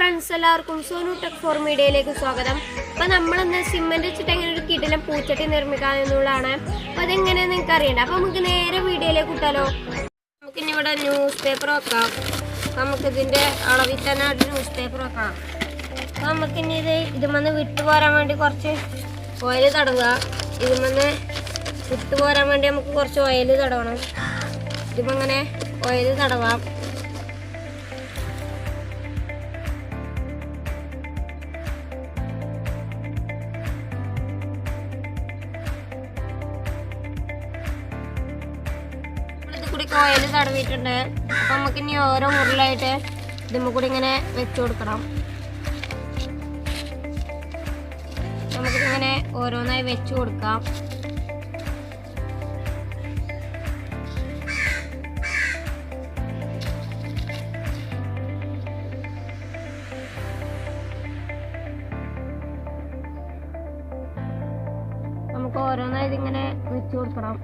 Friends, എല്ലാവർക്കും Sonu tech four മീഡിയയിലേക്ക് സ്വാഗതം. അപ്പോൾ നമ്മളിന്ന് സിമെന്റ് വെച്ചിട്ട് എങ്ങനെ ഒരു കിടിലൻ പൂച്ചട്ടി നിർമ്മിക്കാം എന്നുള്ളതാണ്. അപ്പോൾ അതെങ്ങനെയാണെന്ന് നിങ്ങൾക്ക് അറിയണ്ട. അപ്പോൾ നമുക്ക് നേരെ വീഡിയോയിലേക്ക് വിട്ടാലോ. നമുക്കിനി ഇവിടെ ന്യൂസ് പേപ്പർ വെക്കാം. നമുക്കിതിൻ്റെ അളവിൽ തന്നെ ഒരു ന്യൂസ് പേപ്പർ വെക്കാം. അപ്പോൾ നമുക്കിനി ഇതുമെന്ന് വിട്ടുപോരാൻ വേണ്ടി കുറച്ച് ഓയിൽ തടവുക. ഇതുമെന്ന് വിട്ടുപോരാൻ വേണ്ടി നമുക്ക് കുറച്ച് ഓയിൽ തടവണം. ഇതുമങ്ങനെ ഓയിൽ തടവാം. കൂടി ഓയിൽ തടവിയിട്ടുണ്ട്. അപ്പം നമുക്ക് ഇനി ഓരോ മുറിലായിട്ട് ഇതുമ്മ കൂടി ഇങ്ങനെ വെച്ചു കൊടുക്കണം. നമുക്കിങ്ങനെ ഓരോന്നായി വെച്ചു കൊടുക്കാം. നമുക്ക് ഓരോന്നായി ഇതിങ്ങനെ വെച്ചു കൊടുക്കണം.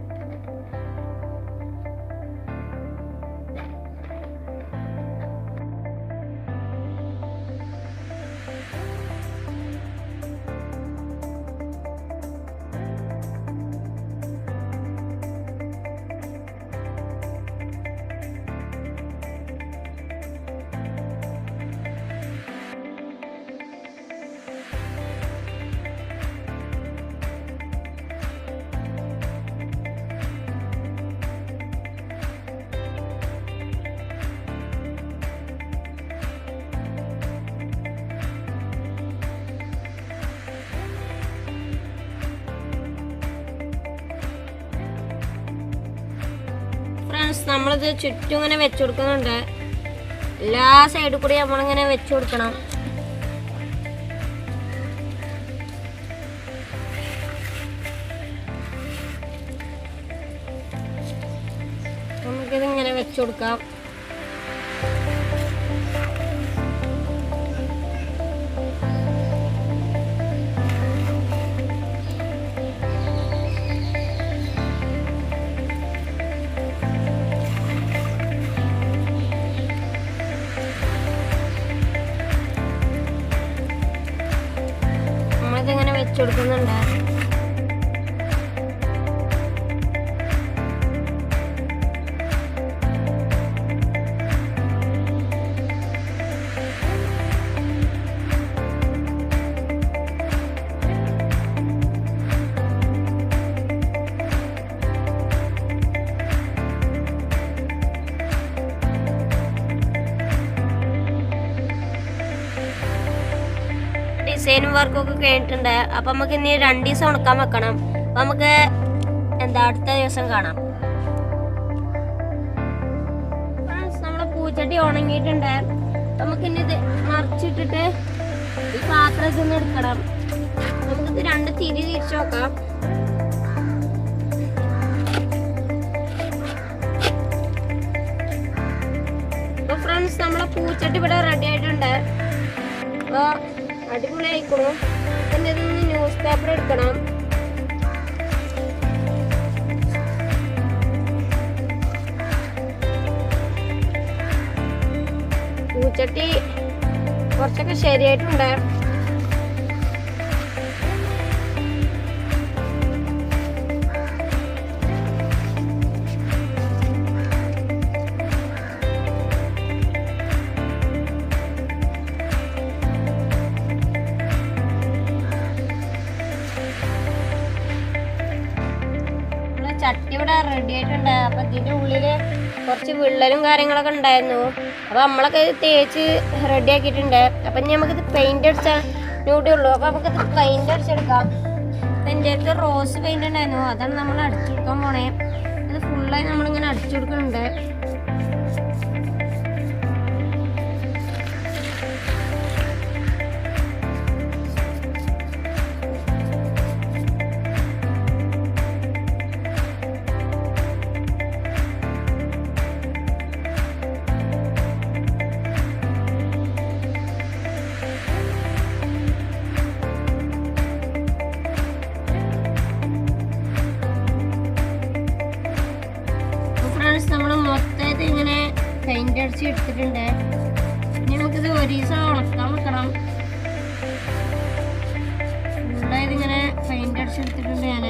നമ്മളിത് ചുറ്റും ഇങ്ങനെ വെച്ചു കൊടുക്കുന്നുണ്ട്. എല്ലാ സൈഡിൽ കൂടി നമ്മളിങ്ങനെ വെച്ചു കൊടുക്കണം. നമുക്കിത് ഇങ്ങനെ വെച്ചു കൊടുക്കാം. ഇതിങ്ങനെ വെച്ചു കൊടുക്കുന്നുണ്ട്. ഡിസൈനും വർക്കൊക്കെ കഴിഞ്ഞിട്ടുണ്ട്. അപ്പം നമുക്ക് ഇനി 2 ദിവസം ഉണക്കാൻ വെക്കണം. അപ്പം നമുക്ക് അടുത്ത ദിവസം കാണാം. നമ്മളെ പൂച്ചട്ടി ഉണങ്ങിയിട്ടുണ്ട്. നമുക്കിനി ഇത് മറിച്ചിട്ടിട്ട് ഈ പാത്രത്തിൽ നിന്ന് എടുക്കണം. നമുക്കിത് 2 തിരി തിരിച്ചു നോക്കാം. അപ്പോൾ ഫ്രണ്ട്സ്, നമ്മളെ പൂച്ചട്ടി ഇവിടെ റെഡി ആയിട്ടുണ്ട്. അപ്പോൾ അടിപൊളി ആയിക്കോളും. പിന്നെ ഇതൊന്ന് ന്യൂസ് പേപ്പർ എടുക്കണം. പൂച്ചട്ടി കുറച്ചൊക്കെ ശരിയായിട്ടുണ്ട്. ചട്ടി ഇവിടെ റെഡി ആയിട്ടുണ്ട്. അപ്പം ഇതിൻ്റെ ഉള്ളിൽ കുറച്ച് വിള്ളലും കാര്യങ്ങളൊക്കെ ഉണ്ടായിരുന്നു. അപ്പോൾ നമ്മളൊക്കെ ഇത് തേച്ച് റെഡി ആക്കിയിട്ടുണ്ട്. അപ്പം ഇനി നമുക്കിത് പെയിൻ്റ് അടിച്ചാൽ കൂടെ ഉള്ളൂ. അപ്പോൾ നമുക്കിത് പെയിൻ്റ് അടിച്ചെടുക്കാം. അപ്പം എൻ്റെ അടുത്ത് റോസ് പെയിൻ്റ് ഉണ്ടായിരുന്നു. അതാണ് നമ്മൾ അടിച്ചെടുക്കാൻ പോണേ. അത് ഫുള്ളായി നമ്മളിങ്ങനെ അടിച്ചു കൊടുക്കുന്നുണ്ട്. നമ്മൾ മൊത്തമായിട്ട് ഇങ്ങനെ പെയിന്റ് അടിച്ച് എടുത്തിട്ടുണ്ട്. ഇനി നമുക്കിത് ഒരു ദിവസം ഉണക്കാൻ കൊടുക്കണം. ഫുള്ളായത് ഇങ്ങനെ പെയിന്റ് അടിച്ചെടുത്തിട്ടുണ്ട് ഞാൻ.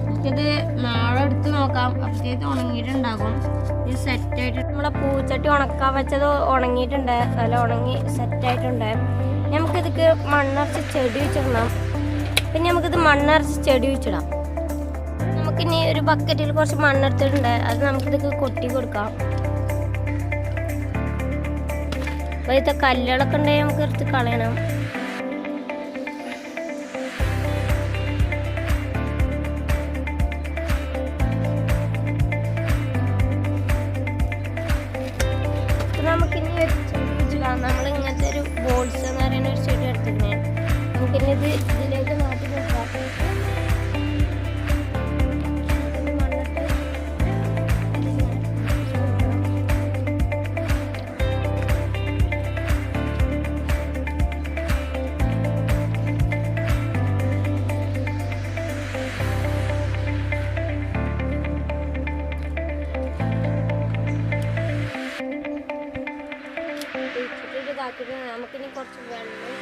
നമുക്കിത് നാളെ എടുത്ത് നോക്കാം. അപ്പോഴത്തേക്ക് ഉണങ്ങിയിട്ടുണ്ടാകും. ഇത് സെറ്റായിട്ട് നമ്മളെ പൂച്ചട്ടി ഉണക്കാൻ വെച്ചത് ഉണങ്ങിയിട്ടുണ്ട്. നല്ല ഉണങ്ങി സെറ്റായിട്ടുണ്ട്. നമുക്കിതൊക്കെ മണ്ണറച്ച് ചെടി വെച്ചിടണം. പിന്നെ നമുക്കിത് മണ്ണറച്ച് ചെടി വെച്ചിടാം. നമുക്കിനി ഒരു ബക്കറ്റിൽ കുറച്ച് മണ്ണെടുത്തിട്ടുണ്ട്. അത് നമുക്കിതൊക്കെ കൊട്ടി കൊടുക്കാം. അപ്പോൾ ഇത്തെ കല്ലുകളൊക്കെ ഉണ്ടെങ്കിൽ നമുക്ക് എടുത്ത് കളയണം. നമുക്കിനി ഒരു ചെടി വെച്ചിടാം. നമ്മൾ ഇങ്ങനത്തെ ഒരു ബോൾസ് എന്ന് പറയുന്ന ഒരു ചെടി എടുത്തിരുന്നേ. നമുക്കിനി ഇത് ഇതിലേക്ക് മാറ്റി കൊടുക്കാം. നമുക്കിനി കുറച്ച് വെള്ളം